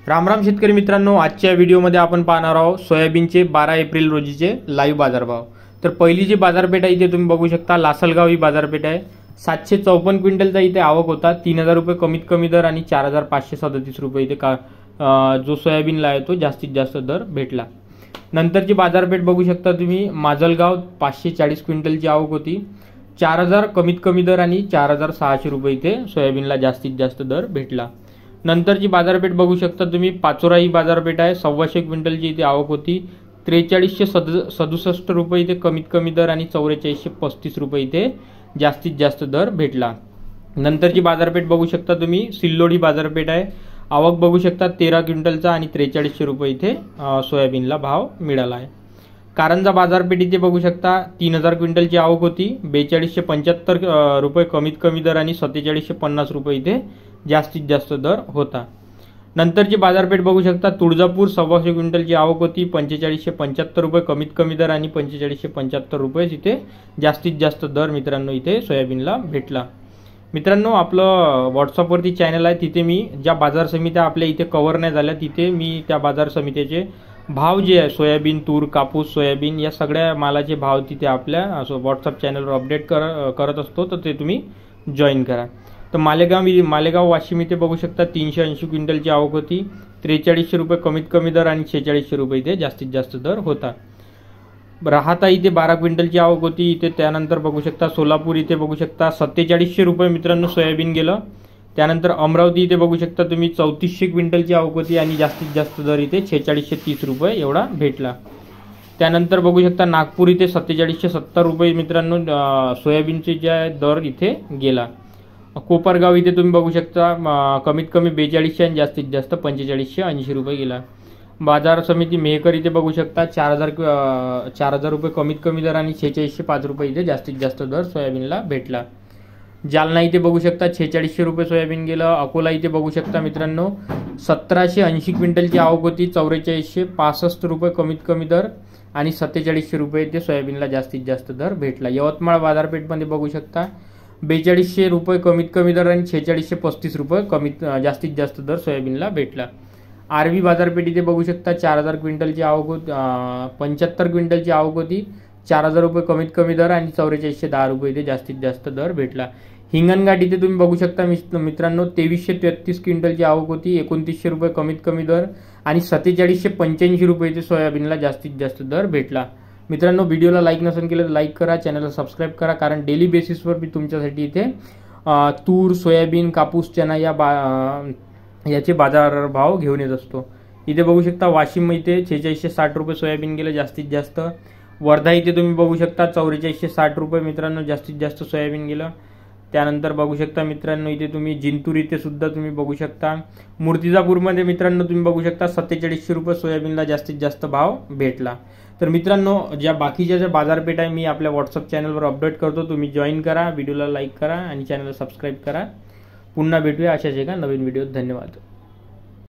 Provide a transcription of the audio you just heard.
राम राम शेतकरी मित्रांनो, आजच्या व्हिडिओमध्ये आपण पाहणार आहोत सोयाबीनचे 12 एप्रिल रोजीचे लाईव्ह बाजारभाव। तर पहिली जी बाजारपेठ आहे इथे तुम्ही बघू शकता, लासलगाव ही बाजारपेठ आहे। 754 क्विंटलचा इथे आवक होता। 3000 रुपये कमीत कमी दर आणि 4537 रुपये इथे जो सोयाबीनला आहे तो जास्तीत जास्त दर भेटला। नंतरची बाजारपेठ बघू शकता तुम्ही, माजलगाव 540 क्विंटलची आवक होती। 4000 कमीत कमी दर आणि 4600 रुपये इथे सोयाबीनला जास्तीत जास्त दर भेटला। नंतरची बाजारपेठ बघू शकता तुम्ही, पाचोरा ही बाजारपेठ आहे। 125 क्विंटलची इथे आवक होती। 4367 रुपये इथे कमीत कमी दर आणि 4435 रुपये इथे जास्तीत जास्त दर भेटला। नंतरची बाजारपेठ बघू शकता तुम्ही, सिल्लोड ही बाजारपेठ आहे। आवक बघू शकता 13 क्विंटलचा आणि 4300 रुपये इथे सोयाबीनला भाव मिळाला आहे। कारंजा बाजारपेठ इथे बघू शकता, 3000 क्विंटलची आवक होती। 4275 रुपये कमीत कमी दर आणि 4750 रुपये इथे जास्तीत जास्त दर होता। नंतरची बाजारपेठ बघू शकता, तुळजापूर 125 क्विंटलची आवक होती। 4575 रुपये कमीत कमी दर आणि 4575 रुपये इथे जास्तीत जास्त दर मित्रांनो इथे सोयाबीनला भेटला। मित्रांनो, आपलं व्हॉट्सअपवरती चॅनल आहे, तिथे मी ज्या बाजार समित्या आपल्या इथे कव्हर नाही झाल्या तिथे मी त्या बाजार समित्याचे भाव जे आहे, सोयाबीन, तूर, कापूस, सोयाबीन या सगळ्या मालाचे भाव तिथे आपल्या व्हॉट्सअप चॅनलवर अपडेट करत असतो, तर ते तुम्ही जॉईन करा। तर मालेगाव वाशिम इथे बघू शकता 380 क्विंटलची आवक होती। 4300 रुपये कमीत कमी दर आणि 4600 रुपये इथे जास्तीत जास्त दर होता। राहाता इथे 12 क्विंटलची आवक होती इथे। त्यानंतर बघू शकता सोलापूर इथे बघू शकता 4700 रुपये मित्रांनो सोयाबीन गेलं। त्यानंतर अमरावती इथे बघू शकता तुम्ही 3400 क्विंटलची आवक होती आणि जास्तीत जास्त दर इथे 4630 रुपये एवढा भेटला। त्यानंतर बघू शकता नागपूर इथे 4770 रुपये मित्रांनो सोयाबीनचे जे दर इथे गेला। कोपरगाव इथे तुम्ही बघू शकता कमीत कमी 4200 आणि जास्तीत जास्त 4580 रुपये गेला। बाजार समिती मेहकर इथे बघू शकता 4000 रुपये कमीत कमी दर आणि 4605 रुपये इथे जास्तीत जास्त दर सोयाबीनला भेटला। जालना इथे बघू शकता 4600 रुपये सोयाबीन गेलं। अकोला इथे बघू शकता मित्रांनो 1780 क्विंटलची आवक होती। 4465 रुपये कमीत कमी दर आणि 4700 रुपये इथे सोयाबीनला जास्तीत जास्त दर भेटला। यवतमाळ बाजारपेठमध्ये बघू शकता 4200 रुपये कमीत कमी दर आणि 4635 रुपये जास्तीत जास्त दर सोयाबीनला भेटला। आरवी बाजारपेठ इथे बघू शकता 4000 क्विंटलची आवक होती। 75 क्विंटलची आवक होती। 4000 रुपये कमीत कमी दर आणि 4410 रुपये इथे जास्तीत जास्त दर भेटला। हिंगणघाट इथे तुम्ही बघू शकता मित्रांनो 2333 क्विंटलची आवक होती। 2900 रुपये कमीत कमी दर आणि 4785 रुपये इथे सोयाबीनला जास्तीत जास्त दर भेटला। मित्रांनो, व्हिडिओला लाईक नसेल केलं तर लाईक करा, चॅनलला सबस्क्राईब करा, कारण डेली बेसिसवर मी तुमच्यासाठी इथे तूर, सोयाबीन, कापूस, चना याचे बाजारभाव घेऊन येत असतो। इथे बघू शकता वाशिम इथे 4660 रुपये सोयाबीन गेलं जास्तीत जास्त। वर्धा इथे तुम्ही बघू शकता 4460 रुपये मित्रांनो जास्तीत जास्त सोयाबीन गेलं। त्यानंतर बघू शकता मित्रांनो इथे तुम्ही जिंतूर इथे सुद्धा तुम्ही बघू शकता। मूर्तिजापूरमध्ये मित्रांनो तुम्ही बघू शकता 4700 रुपये सोयाबीनला जास्तीत जास्त भाव भेटला। तर मित्रांनो, ज्या बाकीच्या ज्या बाजारपेठ आहे मी आपल्या व्हॉट्सअप चॅनलवर अपडेट करतो, तुम्ही जॉईन करा, व्हिडिओला लाईक करा आणि चॅनलला सबस्क्राईब करा। पुन्हा भेटूया अशाच एका नवीन व्हिडिओत। धन्यवाद।